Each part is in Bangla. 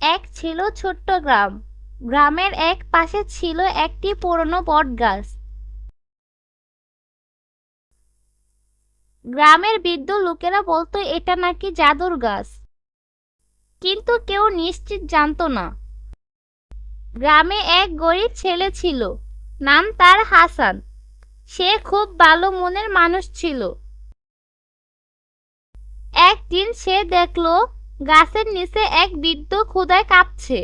এক ছিল ছোট্ট গ্রাম। গ্রামের এক পাশে ছিল একটি পুরনো বটগাছ। গ্রামের বৃদ্ধ লোকেরা বলতো এটা নাকি জাদুর গাছ, কিন্তু কেউ নিশ্চিত জানতো না। গ্রামে এক গরিব ছেলে ছিল, নাম তার হাসান। সে খুব ভালো মনের মানুষ ছিল। একদিন সে দেখলো গাছের নিচে এক বৃদ্ধ ক্ষুধায় কাঁপছে।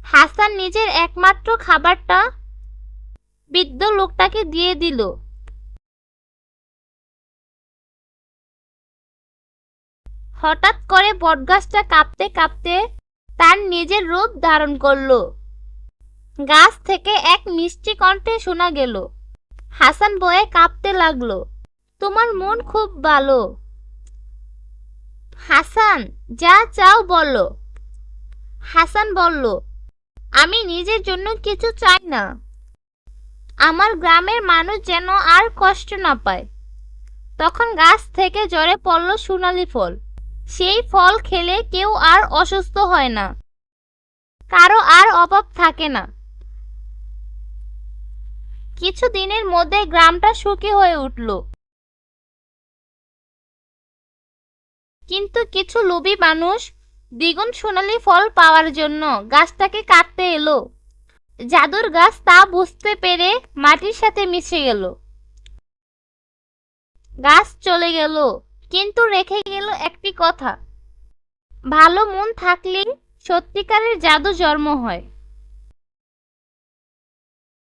হাসান নিজের একমাত্র খাবারটা বৃদ্ধ লোকটাকে দিয়ে দিল। হঠাৎ করে বটগাছটা কাঁপতে কাঁপতে তার নিজের রূপ ধারণ করলো। গাছ থেকে এক মিষ্টি কণ্ঠে শোনা গেল। হাসান ভয়ে কাঁপতে লাগলো। তোমার মন খুব ভালো হাসান, যা চাও বলো। হাসান বলল, আমি নিজের জন্য কিছু চাই না, আমার গ্রামের মানুষ যেন আর কষ্ট না পায়। তখন গাছ থেকে ঝরে পড়ল সোনালি ফল। সেই ফল খেলে কেউ আর অসুস্থ হয় না, কারো আর অভাব থাকে না। কিছু দিনের মধ্যে গ্রামটা সুখী হয়ে উঠল। কিন্তু কিছু লোভী মানুষ দ্বিগুণ সোনালী ফল পাওয়ার জন্য গাছটাকে কাটতে এলো। জাদুর গাছ তা বুঝতে পেরে মাটির সাথে মিশে গেল। গাছ চলে গেল, কিন্তু রেখে গেল একটি কথা, ভালো মন থাকলেই সত্যিকারের জাদু জন্ম হয়।